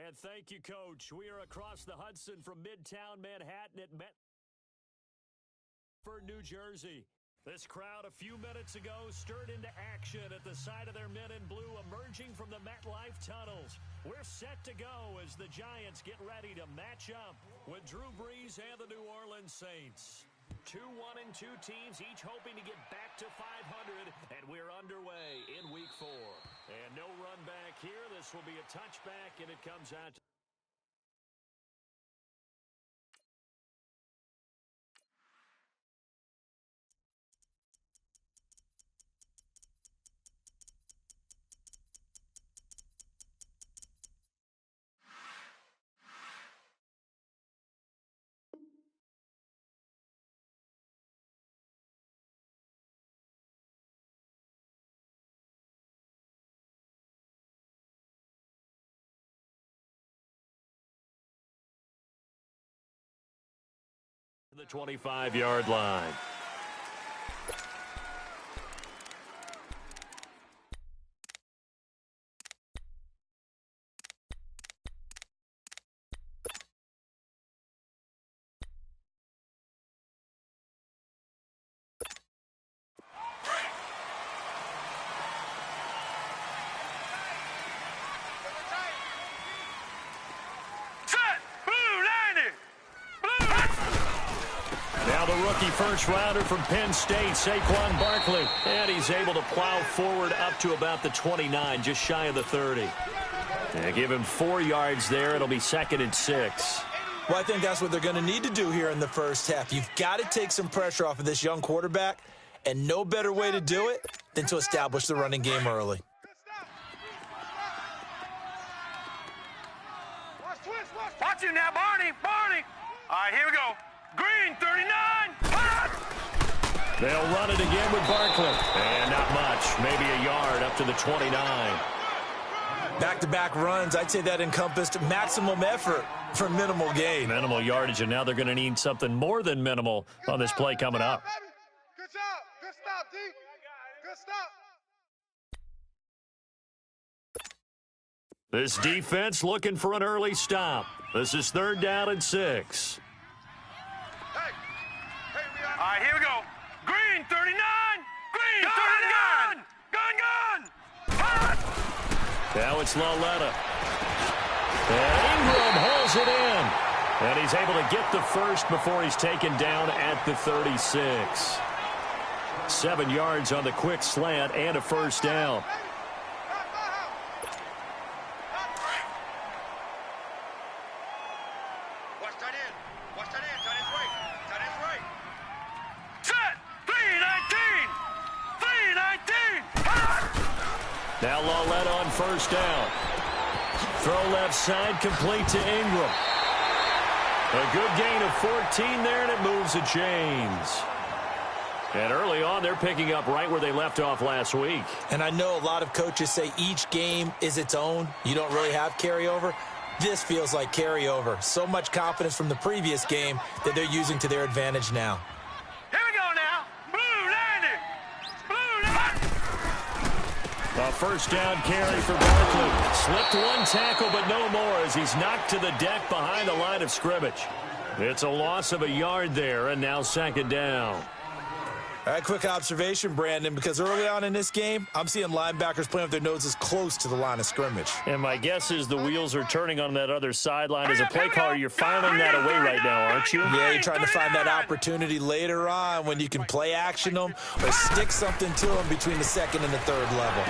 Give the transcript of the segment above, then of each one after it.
And thank you, Coach. We are across the Hudson from Midtown Manhattan at Medford, New Jersey. This crowd a few minutes ago stirred into action at the sight of their men in blue emerging from the MetLife tunnels. We're set to go as the Giants get ready to match up with Drew Brees and the New Orleans Saints. 2-1-2 teams, each hoping to get back to 500, and we're underway in Week 4. And no run back here. This will be a touchback, and it comes out to the 25-yard line. Rookie first-rounder from Penn State, Saquon Barkley. And he's able to plow forward up to about the 29, just shy of the 30. And give him 4 yards there. It'll be 2nd and 6. Well, I think that's what they're going to need to do here in the first half. You've got to take some pressure off of this young quarterback, and no better way to do it than to establish the running game early. Watch him now, Barney. All right, here we go. Green, 39. They'll run it again with Barkley. And not much. Maybe a yard up to the 29. Back-to-back runs, I'd say that encompassed maximum effort for minimal gain. Minimal yardage, and now they're going to need something more than minimal on this play coming up. Good job. Good stop, D. Good stop. This defense looking for an early stop. This is 3rd down and 6. All right, here we go. Green, 39. Green, 39. Gun. Now it's Lauletta. And Ingram hauls it in. And he's able to get the first before he's taken down at the 36. 7 yards on the quick slant and a first down. Now Lauletta on first down. Throw left side, complete to Ingram. A good gain of 14 there, and it moves the chains. And early on, they're picking up right where they left off last week. And I know a lot of coaches say each game is its own. You don't really have carryover. This feels like carryover. So much confidence from the previous game that they're using to their advantage now. A first down carry for Barkley. Slipped one tackle, but no more as he's knocked to the deck behind the line of scrimmage. It's a loss of a yard there, and now 2nd down. All right, quick observation, Brandon, because early on in this game, I'm seeing linebackers playing with their noses close to the line of scrimmage. And my guess is the wheels are turning on that other sideline. As a play caller, you're filing that away right now, aren't you? Yeah, you're trying to find that opportunity later on when you can play action them or stick something to them between the 2nd and the 3rd level.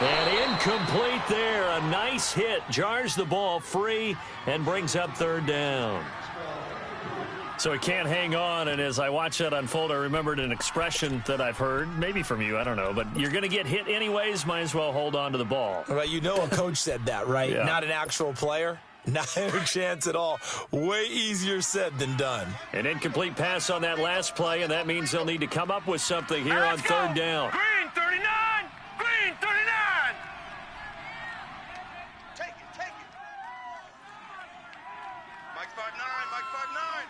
And incomplete there. A nice hit. Jars the ball free and brings up 3rd down. So he can't hang on, and as I watch that unfold, I remembered an expression that I've heard, maybe from you, I don't know, but you're going to get hit anyways, might as well hold on to the ball. Well, you know a coach said that, right? Yeah. Not an actual player. Not a chance at all. Way easier said than done. An incomplete pass on that last play, and that means they'll need to come up with something here on 3rd down. Green, 39. Green, 39. Take it. Mike 5'9", Mike 5'9".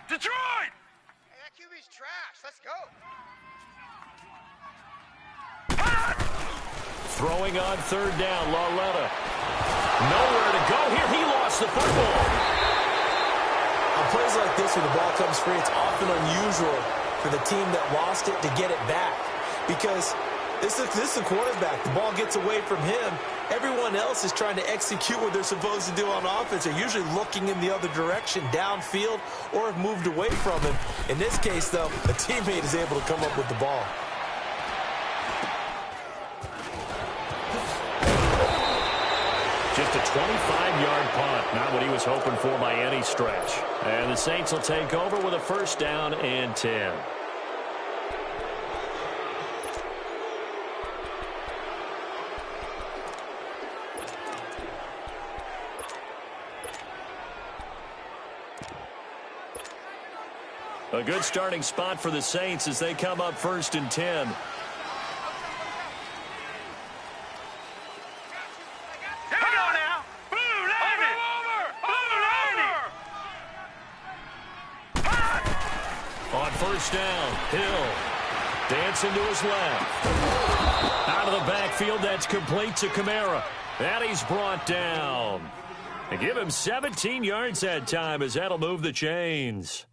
Detroit! Hey, that QB's trash. Let's go. Throwing on 3rd down, Lauletta. Nowhere to go here. He lost the football. On plays like this where the ball comes free, it's often unusual for the team that lost it to get it back. Because this is a quarterback. The ball gets away from him. Everyone else is trying to execute what they're supposed to do on offense. They're usually looking in the other direction, downfield, or have moved away from him. In this case, though, a teammate is able to come up with the ball. Just a 25-yard punt. Not what he was hoping for by any stretch. And the Saints will take over with a first down and 10. A good starting spot for the Saints as they come up first and 10. Here we go now. Blue Navy. Blue Navy. On first down, Hill dancing to his left. Out of the backfield, that's complete to Kamara. And he's brought down. And give him 17 yards that time as that'll move the chains.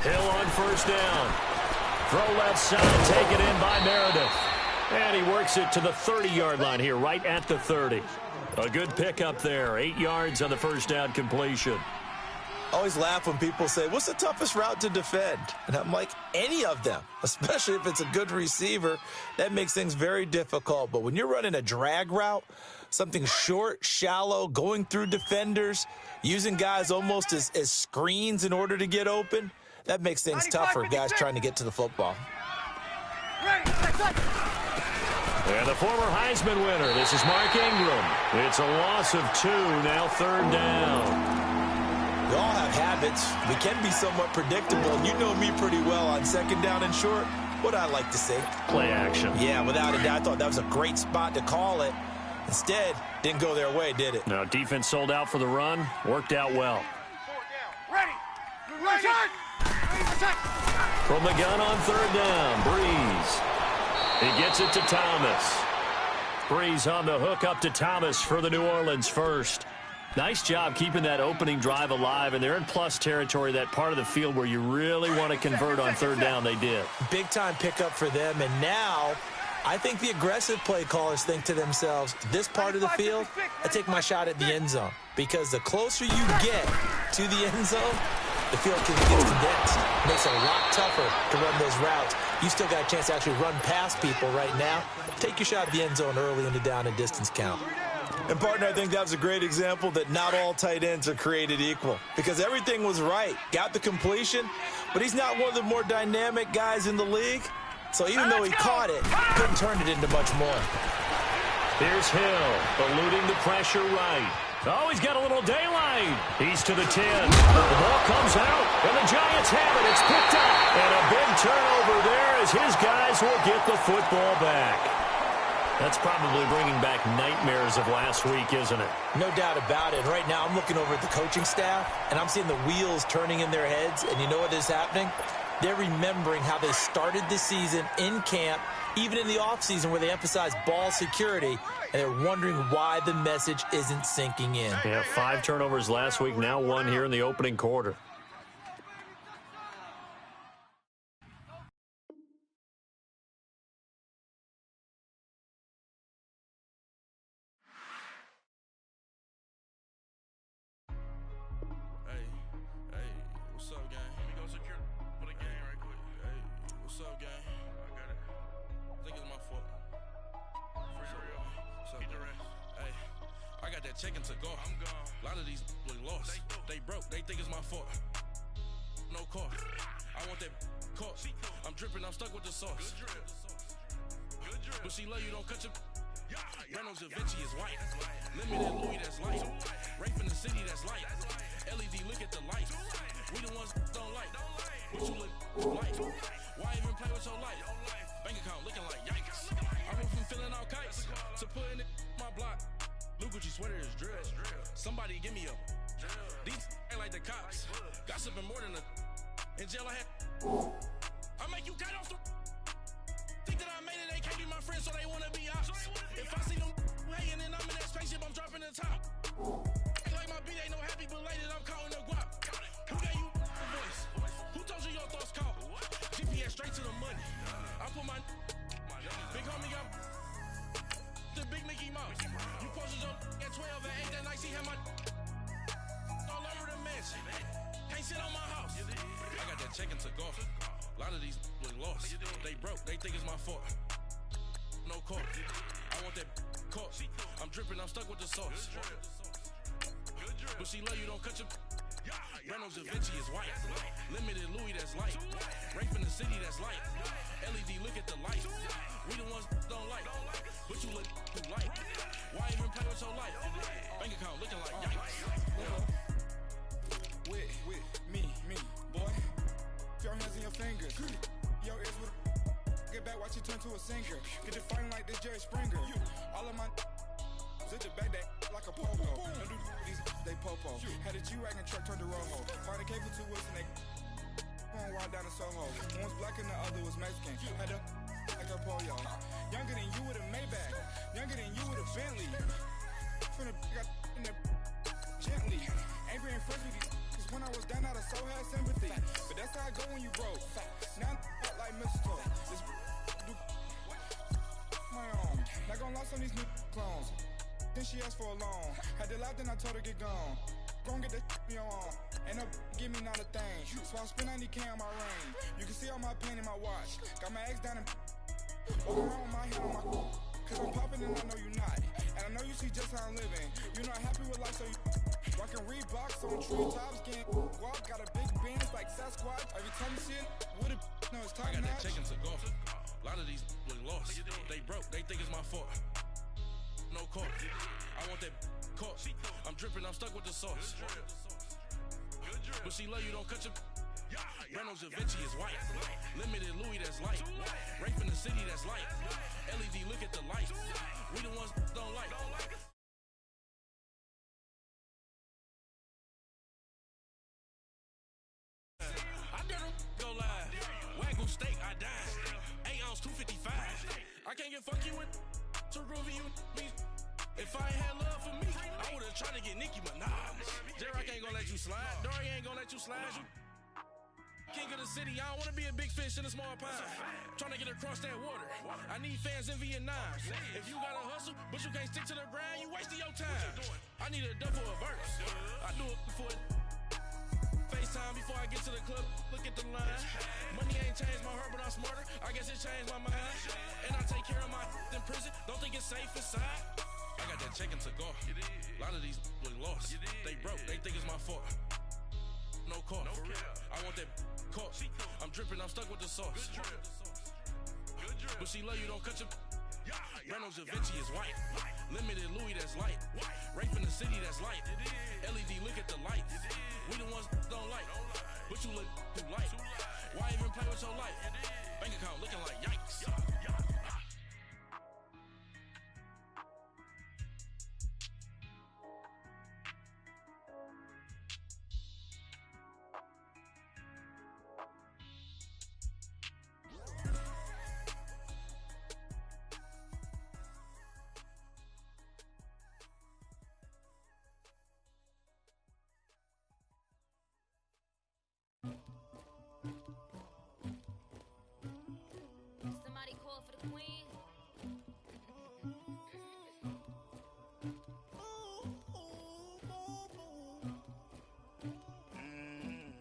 Hill on first down. Throw left side, taken in by Meredith. And he works it to the 30-yard line here, right at the 30. A good pickup there. 8 yards on the first down completion. I always laugh when people say, what's the toughest route to defend? And I'm like, any of them, especially if it's a good receiver. That makes things very difficult. But when you're running a drag route, something short, shallow, going through defenders, using guys almost as screens in order to get open, that makes things tougher, guys trying to get to the football. And the former Heisman winner, this is Mark Ingram. It's a loss of 2, now third down. We all have habits. We can be somewhat predictable, and you know me pretty well on second down and short. What I like to say? Play action. Yeah, without a doubt. I thought that was a great spot to call it. Instead, didn't go their way, did it? Now, defense sold out for the run. Worked out well. Ready. From the gun on third down, Breeze. He gets it to Thomas. Breeze on the hook up to Thomas for the New Orleans first. Nice job keeping that opening drive alive, and they're in plus territory, that part of the field where you really want to convert on third down. They did. Big-time pickup for them, and now I think the aggressive play callers think to themselves, this part of the field, I take my shot at the end zone, because the closer you get to the end zone, the field gets condensed. It makes it a lot tougher to run those routes. You still got a chance to actually run past people right now. Take your shot at the end zone early in the down and distance count. And, partner, I think that was a great example that not all tight ends are created equal, because everything was right. Got the completion, but he's not one of the more dynamic guys in the league. So even though he caught it, couldn't turn it into much more. Here's Hill, eluding the pressure right. Oh, he's got a little daylight. He's to the 10. The ball comes out, and the Giants have it. It's picked up. And a big turnover there as his guys will get the football back. That's probably bringing back nightmares of last week, isn't it? No doubt about it. Right now I'm looking over at the coaching staff, and I'm seeing the wheels turning in their heads. And you know what is happening? They're remembering how they started the season in camp, even in the offseason where they emphasized ball security, and they're wondering why the message isn't sinking in. Yeah, 5 turnovers last week, now 1 here in the opening quarter. Checking to go. I'm gone. A lot of these lost. They broke. They think it's my fault. No car. I want that car. I'm dripping. I'm stuck with the sauce. But she love you. Don't cut your. Reynolds Da Vinci is white. Limited Louis that's light. Rape in the city that's light. LED look at the light. We the ones don't like. What you look like? Why even play with your life? Bank account looking like yikes. I went from filling out kites to putting it in my block. Blue Gucci sweater is drill. Somebody give me a the cops. Gossiping more than a. In jail I had. I make you cut off the. Think that I made it, they can't be my friends, so they wanna be ops. If I see them hating and I'm in that spaceship, I'm dropping the top. Ain't like my beat ain't no happy belated, I'm calling the guap. Who gave you the voice? Who told you your thoughts caught? GPS straight to the money. I put my big homie got the big Mickey Mouse. You posted up at 12 and 8 that night, see how my all over the mansion. Can't sit on my house. I got that check into golf. A lot of these was lost. They broke, they think it's my fault. No court. I want that caught. I'm dripping, I'm stuck with the sauce. But she love you, don't cut your. Reynolds Da Vinci is white. Limited Louis, that's light. Rape in the city, that's light. LED, look at the light. We the ones don't like. But you look too light. Why even play with your life? Bank account looking like yikes. With me, boy. Your hands in your fingers. Your ears with get back, watch you turn to a singer. Get the fighting like this Jerry Springer. All of my sit the back that like a popo. Don't do these they popo. Had a G-Wagon truck turned to Rojo. Find a cable 2 wheels and they going wild down in Soho. One was black and the other was Mexican. Had a like a pollo. Younger than you with a Maybach. Younger than you with a Bentley. From the got in the gently. Angry and fresh with these. When I was down, I so had sympathy. But that's how I go when you broke. Now I'm like mistletoe. This do my own. Not gonna lost on these new clones. Then she asked for a loan. Had to laugh, then I told her get gone. Gon' get that me on. And up, give me not a thing. So I spend 90K on my ring. You can see all my pain in my watch. Got my ex down and walking around with my hand on my cause I'm popping and I know you not. And I know you see just how I'm living. You're not happy with life, so you rockin' Reeboks on treetops, getting guap, got a big Benz like Sasquatch. Every time you see it, with a no, it's I time got that match. check into golf. A lot of these was lost. They broke, they think it's my fault. No court. I want that caught. I'm dripping, I'm stuck with the sauce. But she love you, don't cut your. Reynolds Da Vinci is white. Limited Louis, that's light. Rape in the city, that's light. LED, look at the light. We the ones don't like. I dare them go live. Wagyu steak, I died. 8 ounce, 255. I can't get fuck you with to groovy you me. If I ain't had love for me, I would've tried to get Nicki Minaj. J-Rock ain't gonna let you slide. Dory ain't gonna let you slide. You king of the city, I don't wanna be a big fish in a small pond. Trying to get across that water. I need fans in Vietnam. If you gotta hustle, but you can't stick to the grind, you wasting your time. I need a dub for a verse. I do it for FaceTime before I get to the club. Look at the line. Money ain't changed my heart, but I'm smarter. I guess it changed my mind. And I take care of my in prison. Don't think it's safe inside. I got that check into golf. A lot of these was lost. They broke, they think it's my fault. No court. I want that caught. I'm dripping, I'm stuck with the sauce. But she love you, don't cut your. Reynolds Da Vinci is white. Limited Louis, that's light. Rape in the city, that's light. LED, look at the light. We the ones don't like. But you look too light. Why even play with your life? Bank account looking like yikes. Somebody call for the queen.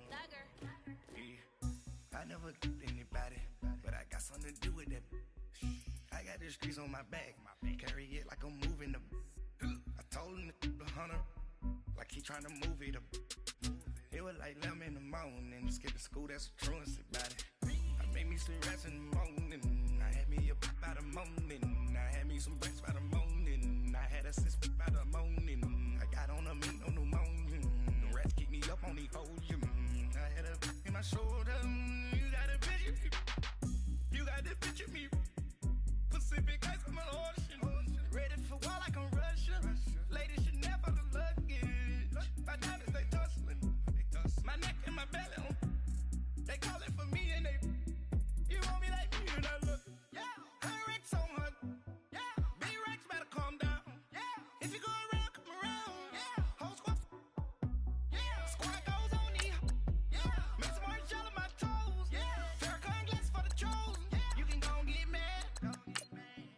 Dagger. Yeah. I never anybody, but I got something to do with that. I got the streets on my back, carry it like I'm moving the. I told him the hunter, like he trying to move it up. It was like 11 in the morning, skipping school, that's a truancy about it. I made me some rats in the morning, I had me up by the morning, I had me some breaks by the morning, I had a sis by the morning, I got on a meat on the morning, the rats keep me up on the podium, I had a in my shoulder, you got a picture, you got the picture me, Pacific ice on my ocean, ready for war like I'm Russia, ladies should never the luggage, my diamonds they tussling. Squad goes on these. Yeah. Make some orange gel on my toes. Yeah. Farrakhan glass for the trolls. Yeah. You can go and get mad.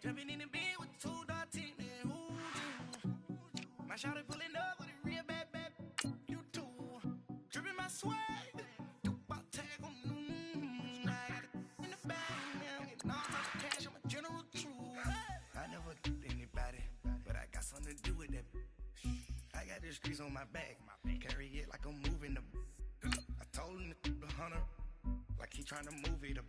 Jumping in the bed with 2 dark teeth. My shawty pulling up with a real bad. You too. Dripping my swag. About tag on. I got it in the bag now. Getting all types of cash. I'm a general true. I never anybody, but I got something to do with that. I got the streets on my back. Carry it like I'm moving the. I told him the hunter, like he trying to move it up.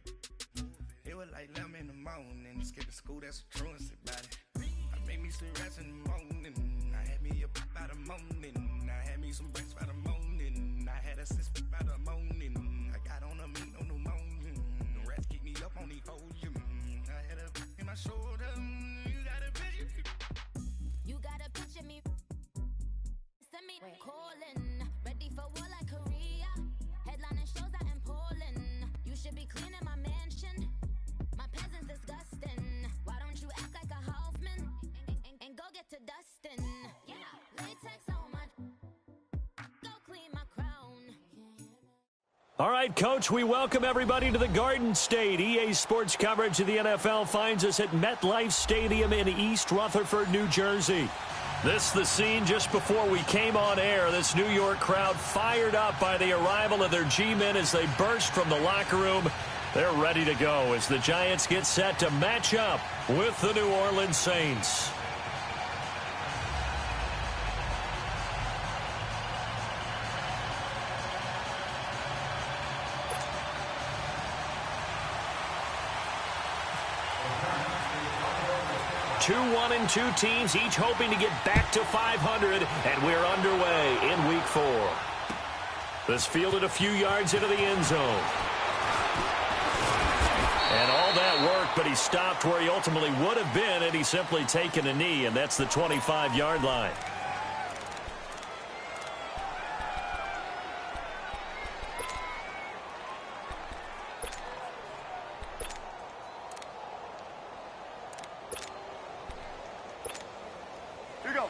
It was like 11 in the morning. Skipping school, that's a truancy about it. I made me some rest in the morning. I had me up by the morning. I had me some breaks by the morning. I had a sis by the morning. I got on a meat on the morning. The rats keep me up on the podium. I had a in my shoulder. You got a picture. You gotta picture me. Send me calling. Ready for war like Korea. Headlining shows out in Poland. You should be cleaning my mansion. My peasants disgusting. Why don't you act like a Hoffman and go get to dustin'? Yeah, latex on my. Go clean my crown. All right, Coach, we welcome everybody to the Garden State. EA Sports coverage of the NFL finds us at MetLife Stadium in East Rutherford, New Jersey. This the scene just before we came on air. This New York crowd fired up by the arrival of their G-men as they burst from the locker room. They're ready to go as the Giants get set to match up with the New Orleans Saints. Two 1-2 teams, each hoping to get back to 500, and we're underway in Week 4. This fielded a few yards into the end zone. And all that work, but he stopped where he ultimately would have been had he simply taken a knee, and that's the 25-yard line. Here you go.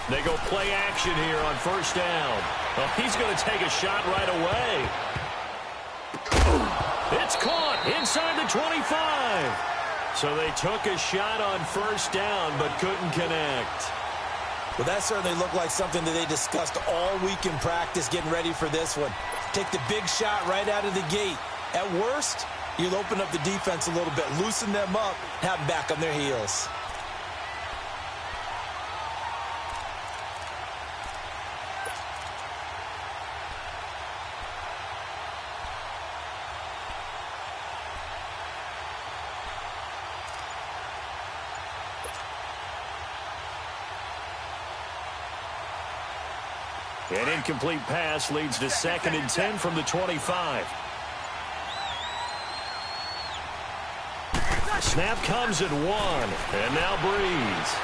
They go play action here on first down. Well, he's going to take a shot right away. It's caught inside the 25. So they took a shot on first down but couldn't connect. Well, that certainly looked like something that they discussed all week in practice getting ready for this one. Take the big shot right out of the gate. At worst, you'll open up the defense a little bit, loosen them up, have them back on their heels. An incomplete pass leads to 2nd and 10 from the 25. Snap comes at 1, and now Breeze.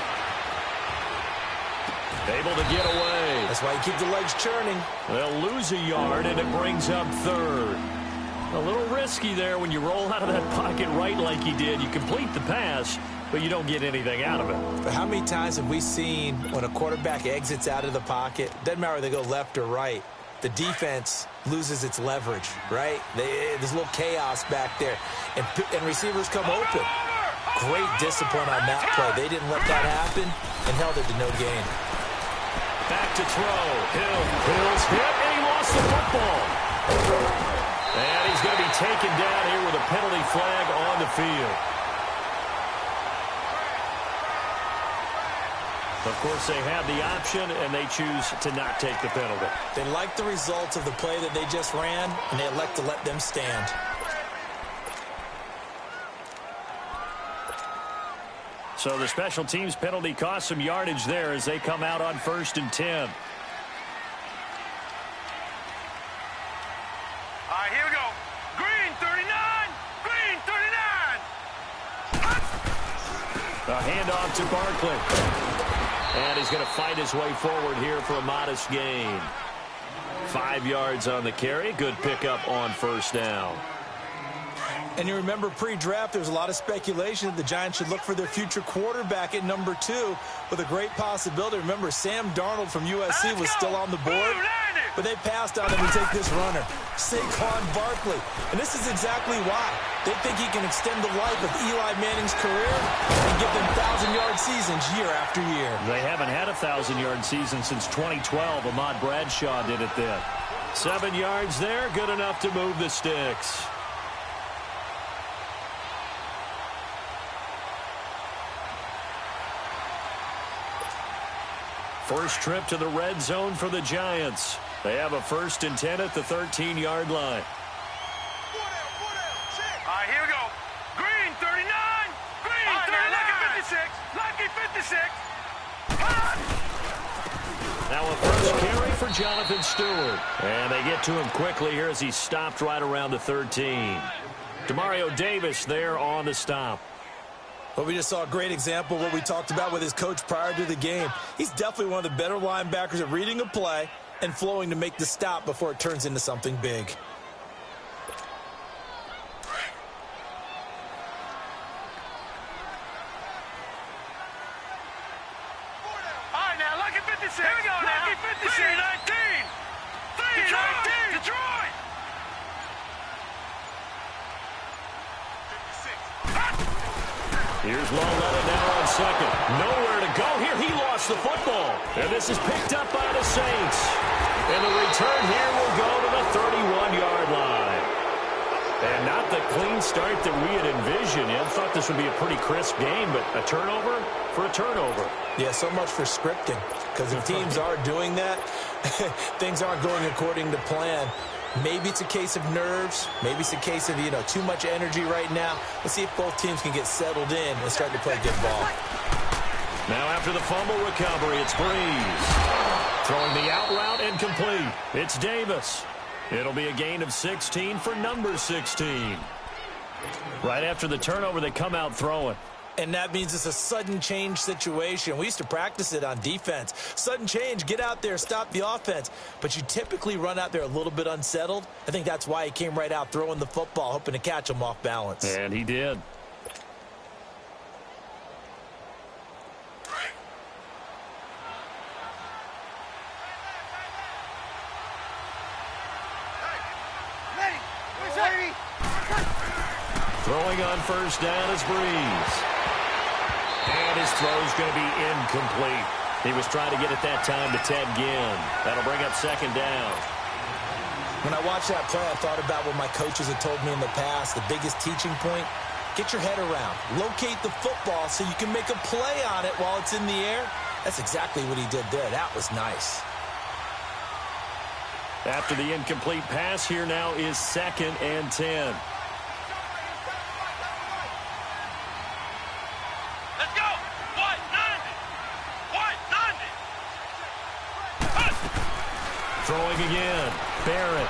Able to get away. That's why you keep the legs churning. They'll lose a yard, and it brings up 3rd. A little risky there when you roll out of that pocket right like he did. You complete the pass, but you don't get anything out of it. But how many times have we seen when a quarterback exits out of the pocket, doesn't matter whether they go left or right, the defense loses its leverage, right? There's a little chaos back there, and receivers come open. Great discipline on that play. They didn't let that happen and held it to no gain. Back to throw. Hill's hit, and he lost the football. And he's going to be taken down here with a penalty flag on the field. Of course, they have the option, and they choose to not take the penalty. They like the results of the play that they just ran, and they elect to let them stand. So the special teams penalty cost some yardage there as they come out on 1st and 10. All right, here we go. Green 39. Green 39. A handoff to Barkley. And he's going to fight his way forward here for a modest gain. 5 yards on the carry. Good pickup on first down. And you remember pre-draft, there was a lot of speculation that the Giants should look for their future quarterback at number 2 with a great possibility. Remember, Sam Darnold from USC was still on the board, but they passed on him to take this runner, Saquon Barkley. And this is exactly why. They think he can extend the life of Eli Manning's career and give them 1,000-yard seasons year after year. They haven't had a 1,000-yard season since 2012. Ahmad Bradshaw did it then. 7 yards there, good enough to move the sticks. First trip to the red zone for the Giants. They have a 1st and 10 at the 13-yard line. All right, here we go. Green, 39. Green, 39. Lucky 56. Now a first carry for Jonathan Stewart. And they get to him quickly here as he stopped right around the 13. Demario Davis there on the stop. Well, we just saw a great example of what we talked about with his coach prior to the game. He's definitely one of the better linebackers at reading a play and flowing to make the stop before it turns into something big. All right, now, lucky 56. Here we go now. Lucky 56. 3-19. Detroit. Here's Lawletta now on second. Nowhere to go here. He lost the football. And this is picked up by the Saints. And the return here will go to the 31-yard line. And not the clean start that we had envisioned. I thought this would be a pretty crisp game, but a turnover for a turnover. Yeah, so much for scripting. Because if teams are doing that, things aren't going according to plan. Maybe it's a case of nerves. Maybe it's a case of, too much energy right now. Let's see if both teams can get settled in and start to play good ball. Now after the fumble recovery, it's Breeze. Throwing the out route incomplete. It's Davis. It'll be a gain of 16 for number 16. Right after the turnover, they come out throwing. And that means it's a sudden change situation. We used to practice it on defense. Sudden change, get out there, stop the offense. But you typically run out there a little bit unsettled. I think that's why he came right out throwing the football, hoping to catch him off balance. And he did. Throwing on first down is Breeze. And his throw's going to be incomplete. He was trying to get it that time to Ted Ginn. That'll bring up second down. When I watched that play, I thought about what my coaches had told me in the past. The biggest teaching point, get your head around. Locate the football so you can make a play on it while it's in the air. That's exactly what he did there. That was nice. After the incomplete pass, here now is 2nd and 10. Throwing again. Barrett.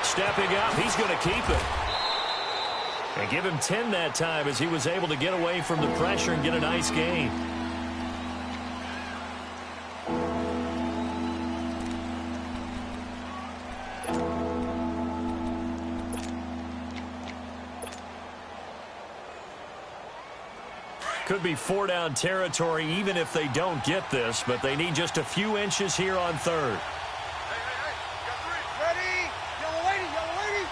Stepping up. He's going to keep it. And give him 10 that time as he was able to get away from the pressure and get a nice gain. Could be 4-down territory even if they don't get this, but they need just a few inches here on 3rd. Ready? Yellow lady.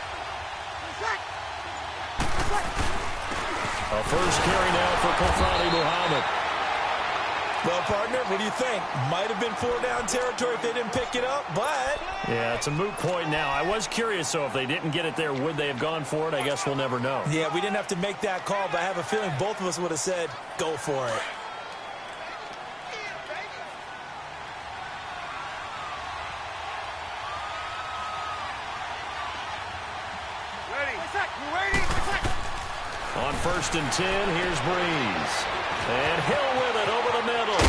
A first carry now for Kofani Muhammad. Well, partner, what do you think? Might have been 4-down territory if they didn't pick it up, but... Yeah, it's a moot point now. I was curious, so if they didn't get it there, would they have gone for it? I guess we'll never know. Yeah, we didn't have to make that call, but I have a feeling both of us would have said, go for it. On 1st and 10, here's Breeze. And Hill with it over the middle.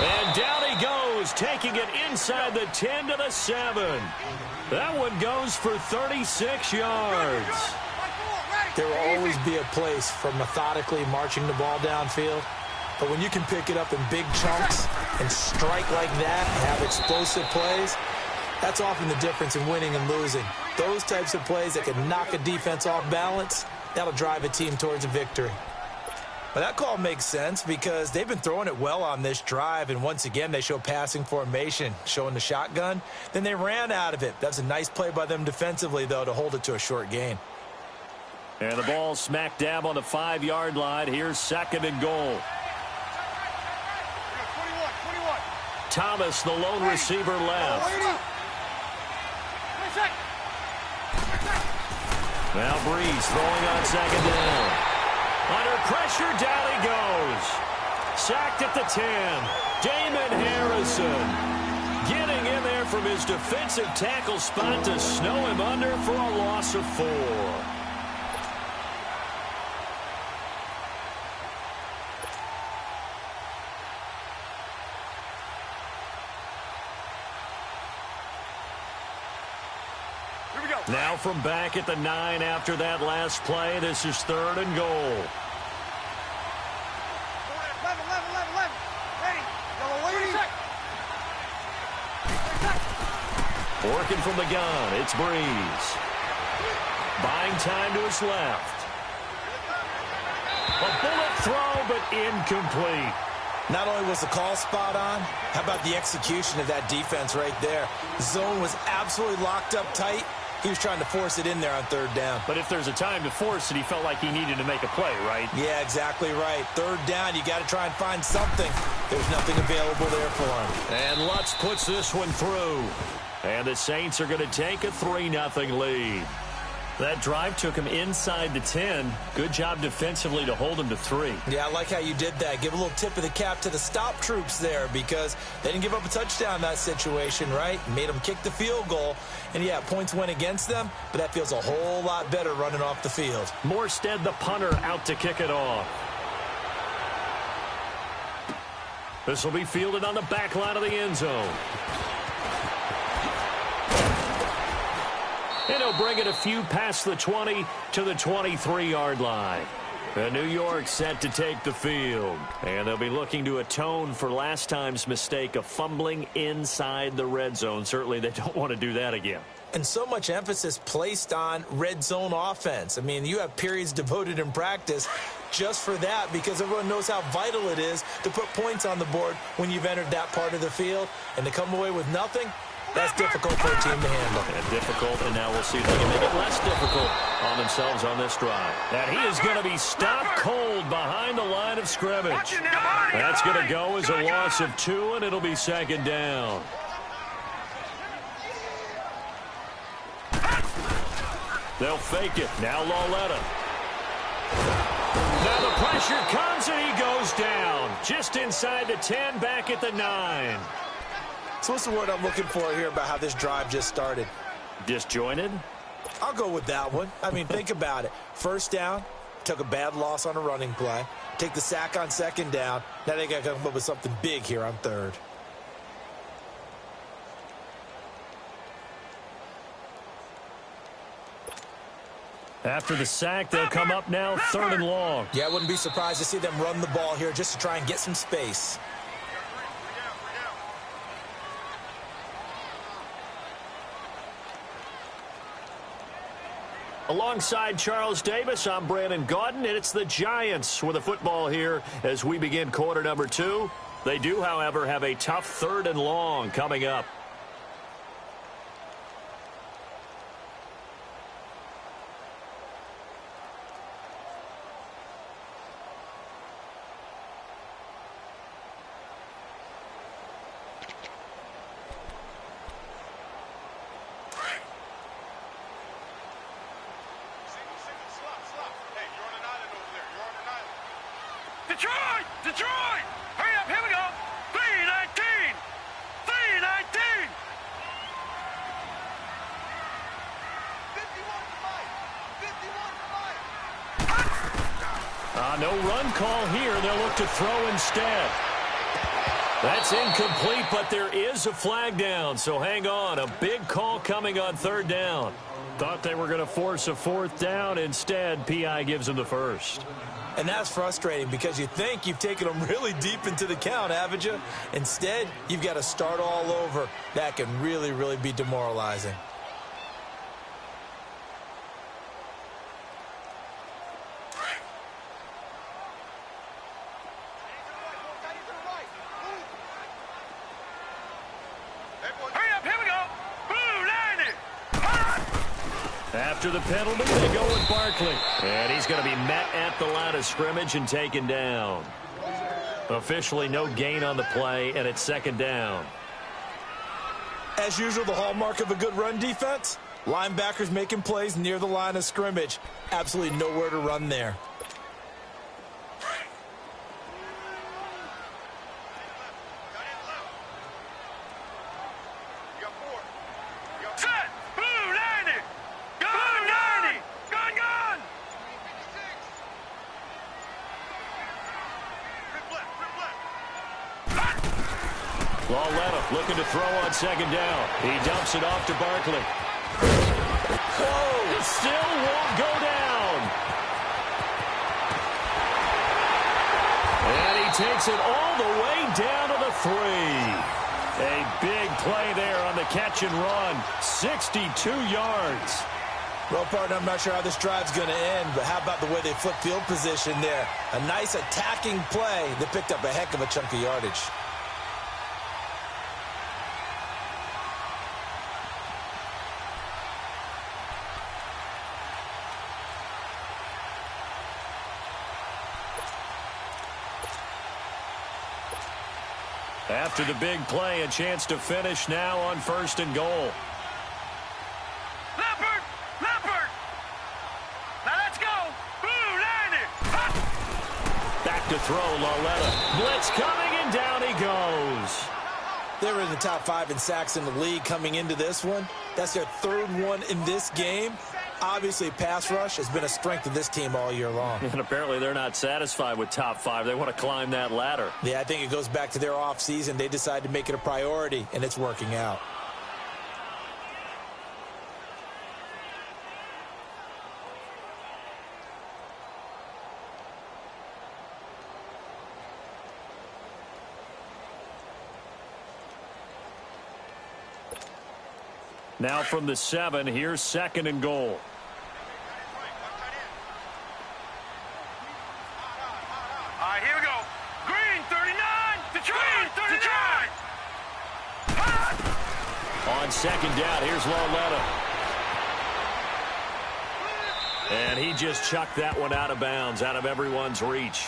And down he goes, taking it inside the 10 to the 7. That one goes for 36 yards. There will always be a place for methodically marching the ball downfield. But when you can pick it up in big chunks and strike like that and have explosive plays, that's often the difference in winning and losing. Those types of plays that can knock a defense off balance, that'll drive a team towards a victory. But that call makes sense because they've been throwing it well on this drive, and once again, they show passing formation, showing the shotgun. Then they ran out of it. That's a nice play by them defensively, though, to hold it to a short gain. And the ball smack dab on the 5-yard line. Here's 2nd and goal. 21. Thomas, the lone receiver, left. Now Breeze throwing on 2nd down. Under pressure, down he goes. Sacked at the 10. Damon Harrison getting in there from his defensive tackle spot to snow him under for a loss of 4. Now from back at the 9 after that last play, this is 3rd and goal. 11. Ready. Yellow waiting. Working from the gun, it's Breeze. Buying time to his left. A bullet throw, but incomplete. Not only was the call spot on, how about the execution of that defense right there? Zone was absolutely locked up tight. He was trying to force it in there on 3rd down. But if there's a time to force it, he felt like he needed to make a play, right? Yeah, exactly right. 3rd down, you got to try and find something. There's nothing available there for him. And Lutz puts this one through. And the Saints are going to take a 3-0 lead. That drive took him inside the 10. Good job defensively to hold him to 3. Yeah, I like how you did that. Give a little tip of the cap to the stop troops there because they didn't give up a touchdown in that situation, right? Made them kick the field goal. And, yeah, points went against them, but that feels a whole lot better running off the field. Morstead, the punter, out to kick it off. This will be fielded on the back line of the end zone. And he'll bring it a few past the 20 to the 23-yard line. And New York set to take the field. And they'll be looking to atone for last time's mistake of fumbling inside the red zone. Certainly they don't want to do that again. And so much emphasis placed on red zone offense. I mean, you have periods devoted in practice just for that because everyone knows how vital it is to put points on the board when you've entered that part of the field. And to come away with nothing, that's difficult for a team to handle. And difficult, and now we'll see if they can make it less difficult on themselves on this drive. And he is going to be stopped cold behind the line of scrimmage. That's going to go as a loss of 2, and it'll be 2nd down. They'll fake it. Now Lauletta. Now the pressure comes, and he goes down. Just inside the 10, back at the 9. So what's the word I'm looking for here about how this drive just started? Disjointed? I'll go with that one. I mean, think about it. 1st down, took a bad loss on a running play. Take the sack on 2nd down. Now they got to come up with something big here on 3rd. After the sack, they'll come up now 3rd and long. Yeah, I wouldn't be surprised to see them run the ball here just to try and get some space. Alongside Charles Davis, I'm Brandon Gaudin, and it's the Giants with the football here as we begin quarter number 2. They do, however, have a tough 3rd and long coming up. Detroit! Hurry up, here we go! 3-19! 3-19! 51 No run call here. They'll look to throw instead. That's incomplete, but there is a flag down, so hang on. A big call coming on 3rd down. Thought they were going to force a 4th down. Instead, P.I. gives them the 1st. And that's frustrating because you think you've taken them really deep into the count, haven't you? Instead, you've got to start all over. That can really, really be demoralizing. After the penalty, they go with Barkley. And he's going to be met at the line of scrimmage and taken down. Officially no gain on the play, and it's second down. As usual, the hallmark of a good run defense, linebackers making plays near the line of scrimmage. Absolutely nowhere to run there. Looking to throw on second down. He dumps it off to Barkley. Whoa! It still won't go down. And he takes it all the way down to the 3. A big play there on the catch and run. 62 yards. Well, partner, I'm not sure how this drive's going to end, but how about the way they flip field position there? A nice attacking play that picked up a heck of a chunk of yardage. After the big play, a chance to finish now on 1st and goal. Leopard! Leopard! Now let's go! Blue, line it! Back to throw, Lauletta. Blitz coming, and down he goes. They were in the top 5 in sacks in the league coming into this one. That's their 3rd one in this game. Obviously, pass rush has been a strength of this team all year long. And apparently they're not satisfied with top 5. They want to climb that ladder. Yeah, I think it goes back to their offseason. They decided to make it a priority, and it's working out. Now from the 7, here's 2nd and goal. All right, here we go. Green, 39. Detroit, 39. On 2nd down, here's Lauletta. And he just chucked that one out of bounds, out of everyone's reach.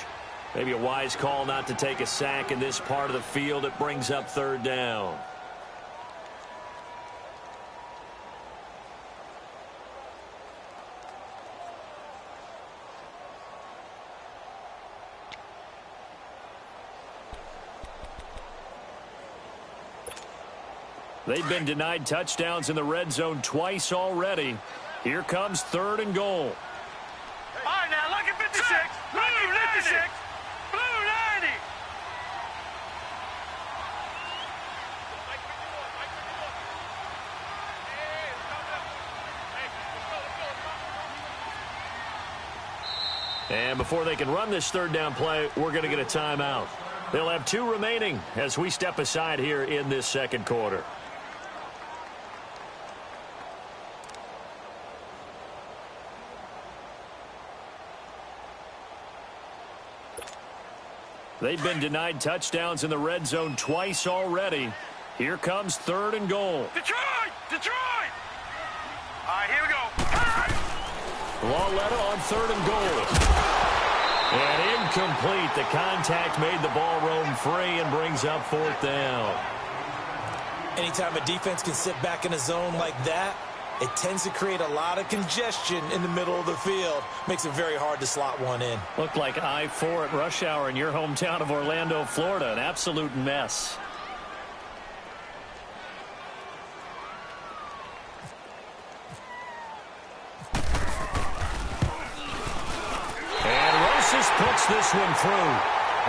Maybe a wise call not to take a sack in this part of the field. It brings up 3rd down. They've been denied touchdowns in the red zone twice already. Here comes 3rd and goal. All right, now look at 56. Look at 56. Blue 90. And before they can run this 3rd down play, we're going to get a timeout. They'll have 2 remaining as we step aside here in this 2nd quarter. They've been denied touchdowns in the red zone twice already. Here comes 3rd and goal. Detroit! Detroit! All right, here we go. Lauletta on 3rd and goal. And incomplete. The contact made the ball roam free and brings up 4th down. Anytime a defense can sit back in a zone like that, it tends to create a lot of congestion in the middle of the field. Makes it very hard to slot one in. Looked like I-4 at rush hour in your hometown of Orlando, Florida. An absolute mess. And Rosas puts this one through.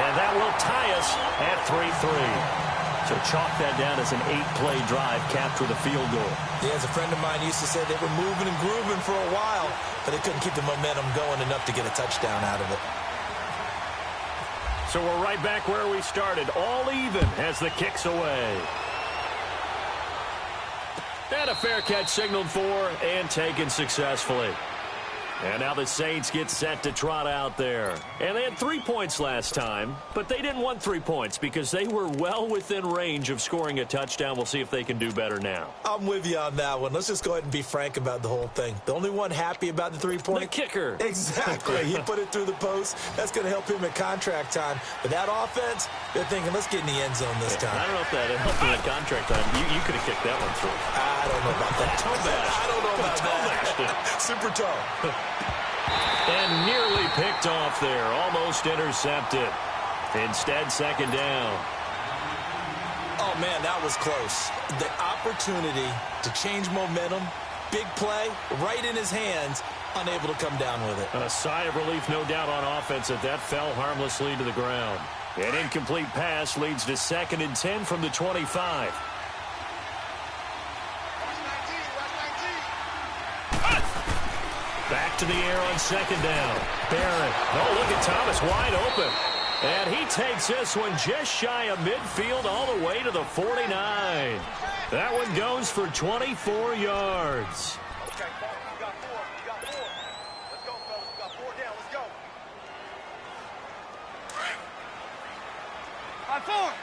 And that will tie us at 3-3. So chalk that down as an 8-play drive capped with a field goal. Yeah, as a friend of mine used to say, they were moving and grooving for a while, but they couldn't keep the momentum going enough to get a touchdown out of it. So we're right back where we started, all even as the kick's away. And a fair catch signaled for and taken successfully. And now the Saints get set to trot out there. And they had 3 points last time, but they didn't want 3 points because they were well within range of scoring a touchdown. We'll see if they can do better now. I'm with you on that one. Let's just go ahead and be frank about the whole thing. The only one happy about the 3-point? The kicker. Exactly. He put it through the post. That's going to help him at contract time. But that offense, they're thinking, let's get in the end zone this time. I don't know if that helped him at contract time. You could have kicked that one through. I don't know about that. Toe bash. I don't know about that. Super toe. And nearly picked off there. Almost intercepted. Instead, second down. Oh, man, that was close. The opportunity to change momentum, big play, right in his hands, unable to come down with it. A sigh of relief, no doubt, on offense that fell harmlessly to the ground. An incomplete pass leads to 2nd and 10 from the 25. Back to the air on 2nd down. Barrett. Oh, look at Thomas wide open. And he takes this one just shy of midfield all the way to the 49. That one goes for 24 yards. Okay, you got 4. You got 4. Let's go, fellas. We got 4 down. Let's go. 5-4.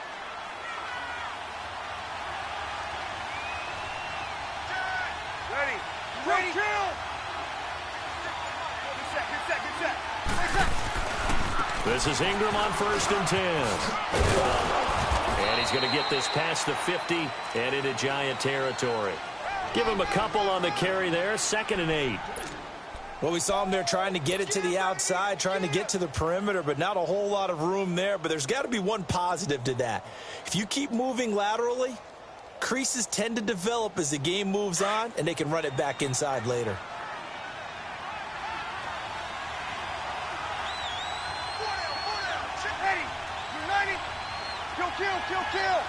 Ready. Ready. Kill. Get set. This is Ingram on 1st and 10. And he's going to get this past the 50 and into Giant territory. Give him a couple on the carry there. 2nd and 8. Well, we saw him there trying to get it to the outside, trying to get to the perimeter, but not a whole lot of room there. But there's got to be one positive to that. If you keep moving laterally, creases tend to develop as the game moves on, and they can run it back inside later. Kill.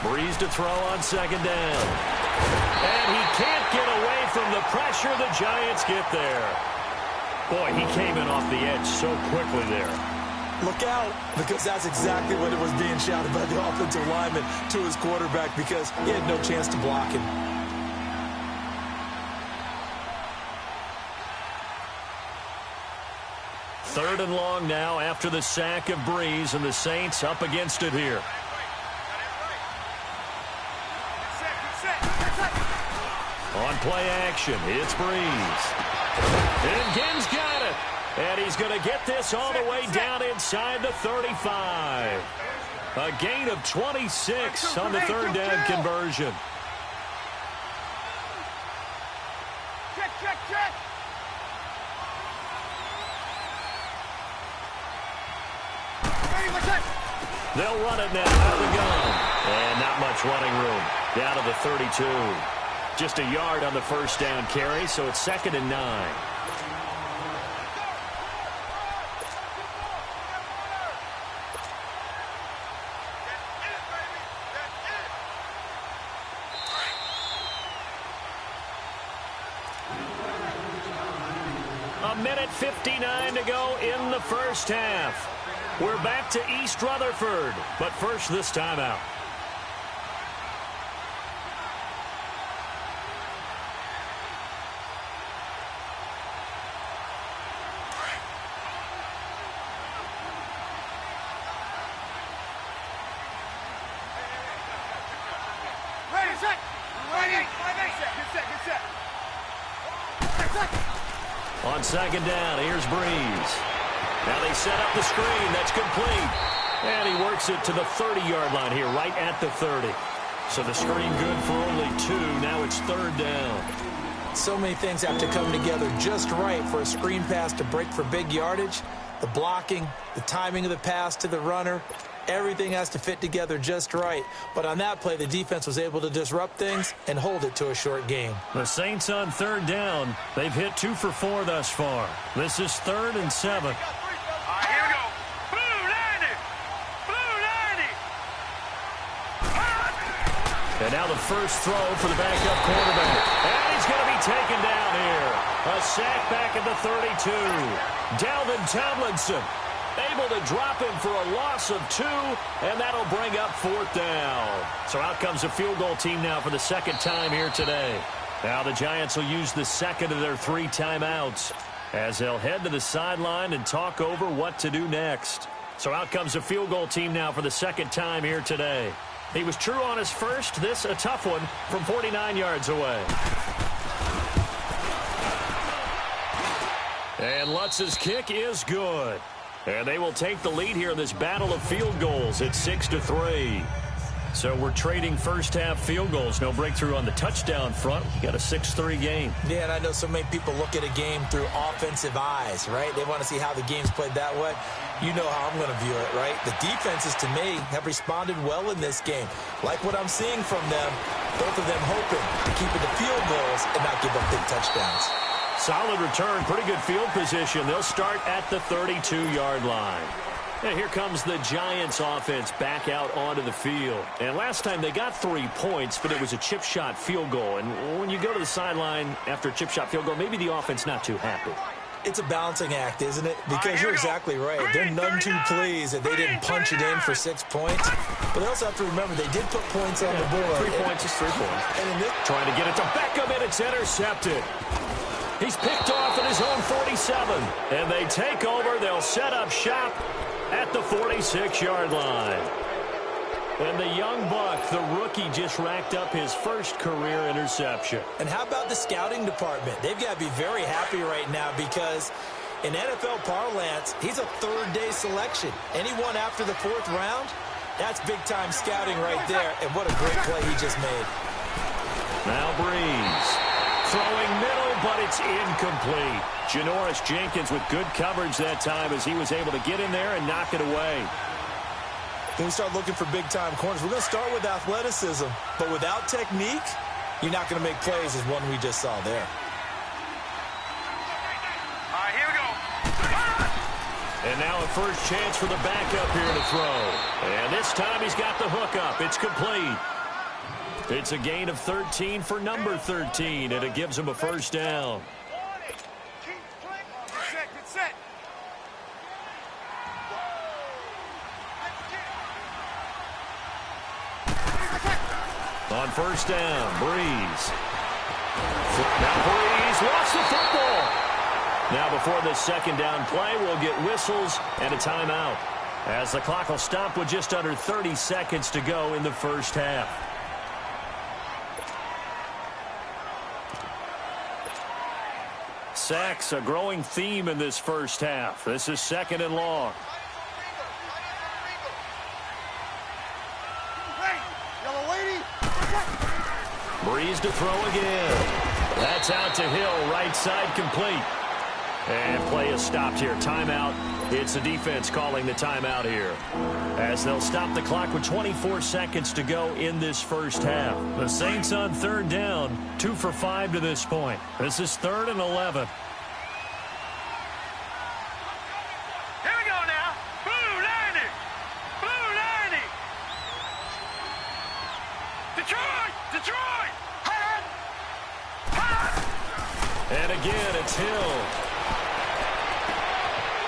Breeze to throw on 2nd down. And he can't get away from the pressure. The Giants get there. Boy, he came in off the edge so quickly there. Look out, because that's exactly what it was being shouted by the offensive lineman to his quarterback, because he had no chance to block him. Third and long now after the sack of Breeze, and the Saints up against it here. On play action, it's Breeze. And Gibbs got it. And he's going to get this all the way down inside the 35. A gain of 26 on the 3rd down conversion. Check. They'll run it now out of the gun. And not much running room. Down to the 32. Just a yard on the 1st down carry, so it's 2nd and 9. A minute 59 to go in the 1st half. We're back to East Rutherford, but first this timeout. On 2nd down, here's Breeze. Now they set up the screen. That's complete. And he works it to the 30-yard line here, right at the 30. So the screen good for only 2. Now it's 3rd down. So many things have to come together just right for a screen pass to break for big yardage. The blocking, the timing of the pass to the runner, everything has to fit together just right. But on that play, the defense was able to disrupt things and hold it to a short gain. The Saints on 3rd down. They've hit 2 for 4 thus far. This is 3rd and 7. All right, here we go. Blue 90. And now the first throw for the backup quarterback. And he's going to be taken down here. A sack back at the 32. Dalvin Tomlinson. Able to drop him for a loss of 2, and that'll bring up 4th down. So out comes the field goal team now for the second time here today. Now the Giants will use the second of their 3 timeouts as they'll head to the sideline and talk over what to do next. So out comes the field goal team now for the second time here today. He was true on his first. This a tough one from 49 yards away. And Lutz's kick is good. And they will take the lead here in this battle of field goals. It's 6-3. So we're trading first-half field goals. No breakthrough on the touchdown front. We got a 6-3 game. Yeah, and I know so many people look at a game through offensive eyes, right? They want to see how the game's played that way. You know how I'm going to view it, right? The defenses, to me, have responded well in this game. Like what I'm seeing from them, both of them hoping to keep it to field goals and not give up big touchdowns. Solid return, pretty good field position. They'll start at the 32-yard line. And here comes the Giants offense back out onto the field. And last time they got 3 points, but it was a chip shot field goal. And when you go to the sideline after a chip shot field goal, maybe the offense not too happy. It's a balancing act, isn't it? Because you're exactly right. They're none too pleased that they didn't punch it in for 6 points. But they also have to remember they did put points on the board. 3 points is 3 points. And in this, trying to get it to Beckham, and it's intercepted. He's picked off at his own 47. And they take over. They'll set up shop at the 46-yard line. And the young buck, the rookie, just racked up his first career interception. And how about the scouting department? They've got to be very happy right now because in NFL parlance, he's a third-day selection. Anyone after the 4th round, that's big-time scouting right there. And what a great play he just made. Now Breeze. Throwing middle, but it's incomplete. Janoris Jenkins with good coverage that time as he was able to get in there and knock it away. When we start looking for big-time corners, we're going to start with athleticism. But without technique, you're not going to make plays as one we just saw there. All right, here we go. And now a first chance for the backup here to throw. And this time he's got the hook up. It's complete. It's a gain of 13 for number 13, and it gives him a first down. Get set. On first down, Breeze. Now Breeze lost the football. Now before this second down play, we'll get whistles and a timeout, as the clock will stop with just under 30 seconds to go in the first half. Sacks, a growing theme in this first half. This is 2nd and long. Breeze to throw again. That's out to Hill, right side complete. And play is stopped here. Timeout. It's the defense calling the timeout here, as they'll stop the clock with 24 seconds to go in this first half. The Saints on 3rd down, 2 for 5 to this point. This is 3rd and 11. Here we go now. Blue 90. Blue 90. Detroit. And again, it's Hill.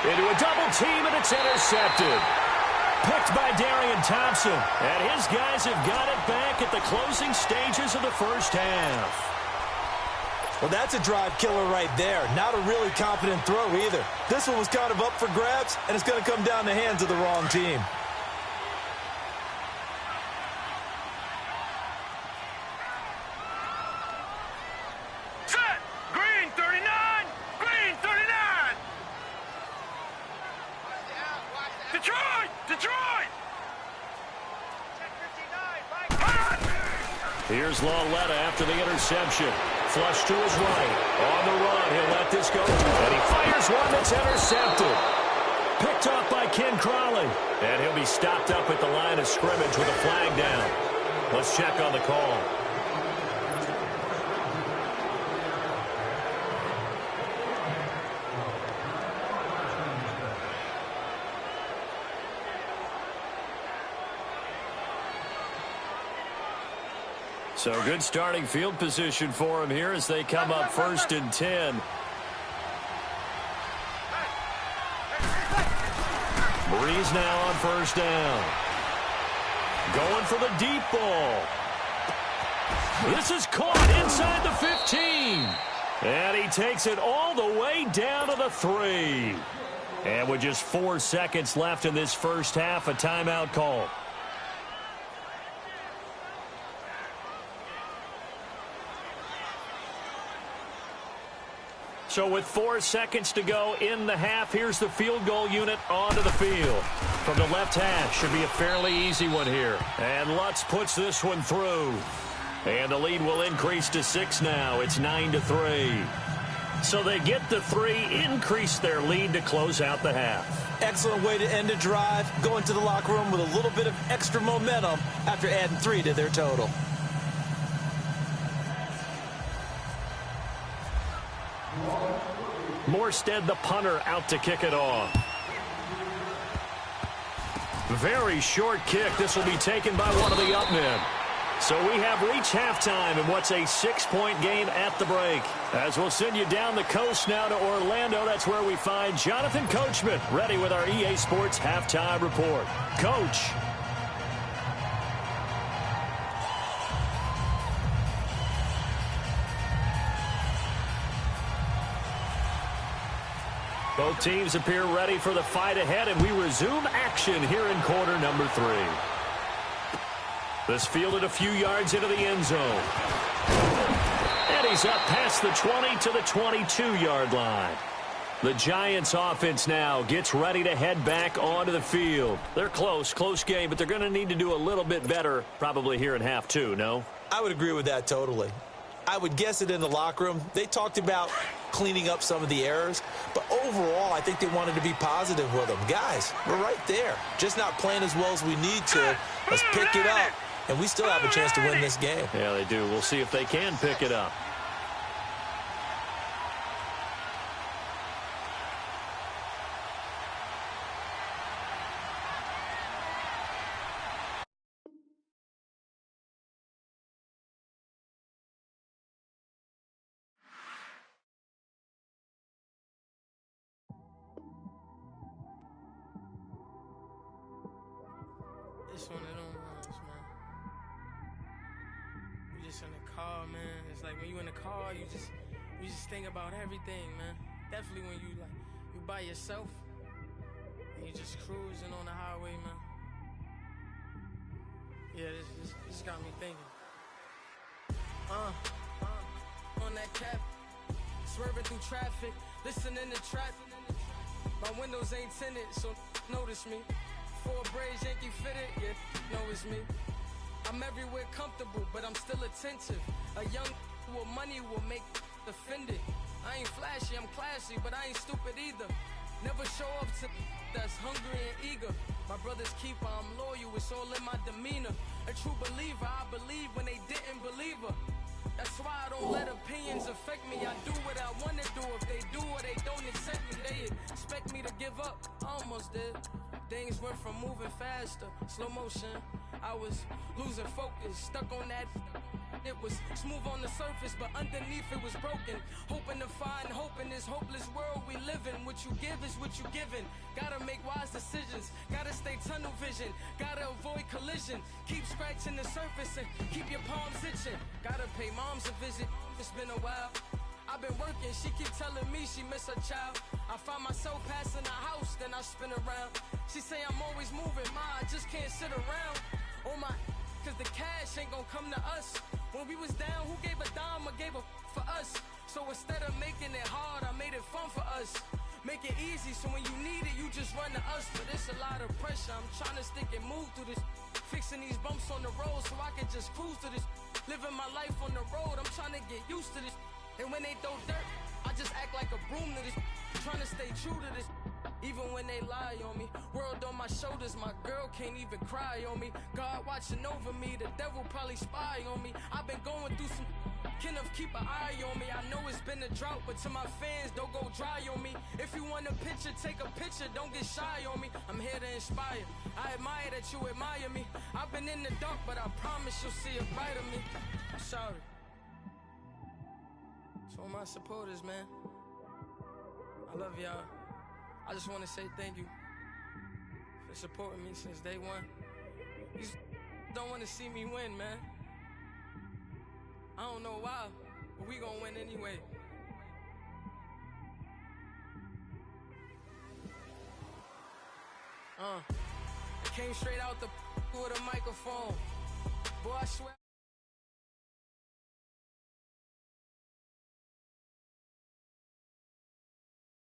Into a double team, and it's intercepted. Picked by Darian Thompson. And his guys have got it back at the closing stages of the first half. Well, that's a drive killer right there. Not a really confident throw either. This one was kind of up for grabs, and it's going to come down the hands of the wrong team. Set. Green 39. Green 39. Detroit. Here's Lauletta after the interception. Flush to his right. On the run, he'll let this go. And he fires one that's intercepted. Picked off by Ken Crawley. And he'll be stopped up at the line of scrimmage with a flag down. Let's check on the call. So good starting field position for him here as they come up 1st and 10. Breeze now on first down. Going for the deep ball. This is caught inside the 15. And he takes it all the way down to the 3. And with just 4 seconds left in this first half, a timeout call. So with 4 seconds to go in the half, here's the field goal unit onto the field. From the left hash, should be a fairly easy one here. And Lutz puts this one through. And the lead will increase to 6 now. It's 9-3. So they get the 3, increase their lead to close out the half. Excellent way to end a drive. Go into the locker room with a little bit of extra momentum after adding 3 to their total. Morstead, the punter, out to kick it off. Very short kick. This will be taken by one of the up men. So we have reached halftime in what's a 6-point game at the break. As we'll send you down the coast now to Orlando, that's where we find Jonathan Coachman, ready with our EA Sports Halftime Report. Coach. Both teams appear ready for the fight ahead, and we resume action here in quarter number 3. This fielded a few yards into the end zone. And he's up past the 20 to the 22-yard line. The Giants offense now gets ready to head back onto the field. They're close game, but they're going to need to do a little bit better probably here in half 2, no? I would agree with that totally. I would guess it in the locker room. They talked about cleaning up some of the errors, but overall, I think they wanted to be positive with them. Guys, we're right there. Just not playing as well as we need to. Let's pick it up, and we still have a chance to win this game. Yeah, they do. We'll see if they can pick it up. It's one of them ones, man. You just in the car, man. It's like when you in the car, you just think about everything, man. Definitely when you by yourself and you just cruising on the highway, man. Yeah, this got me thinking. On that cap, swerving through traffic, listening to trap. My windows ain't tinted, so notice me. 4 braids, Yankee fitted, yeah, know it's me. I'm everywhere comfortable, but I'm still attentive. A young with money will make offended. I ain't flashy, I'm classy, but I ain't stupid either. Never show up to that's hungry and eager. My brother's keeper, I'm loyal, it's all in my demeanor. A true believer, I believe when they didn't believe her. That's why I don't let opinions affect me. I do what I want to do. If they do or they don't accept me, they expect me to give up. I almost did. Things went from moving faster, slow motion. I was losing focus, stuck on that. It was smooth on the surface, but underneath it was broken. Hoping to find hope in this hopeless world we live in. What you give is what you given. Gotta make wise decisions. Gotta stay tunnel vision. Gotta avoid collision. Keep scratching the surface and keep your palms itching. Gotta pay moms a visit. It's been a while. I've been working, she keep telling me she miss her child. I find myself passing the house, then I spin around. She say I'm always moving, I just can't sit around. Oh my, cause the cash ain't gonna come to us. When we was down, who gave a dime or gave a for us? So instead of making it hard, I made it fun for us. Make it easy, so when you need it, you just run to us. But it's a lot of pressure, I'm trying to stick and move through this. Fixing these bumps on the road so I can just cruise to this. Living my life on the road, I'm trying to get used to this. And when they throw dirt, I just act like a broom to this. Trying to stay true to this. Even when they lie on me. World on my shoulders, my girl can't even cry on me. God watching over me, the devil probably spy on me. I've been going through some Kenneth, keep an eye on me. I know it's been a drought, but to my fans, don't go dry on me. If you want a picture, take a picture, don't get shy on me. I'm here to inspire. I admire that you admire me. I've been in the dark, but I promise you'll see a brighter me. I'm sorry. To all my supporters, man, I love y'all. I just want to say thank you. supporting me since day one. You don't want to see me win, man. I don't know why, but we gonna win anyway. I came straight out the with a microphone. Boy, I swear.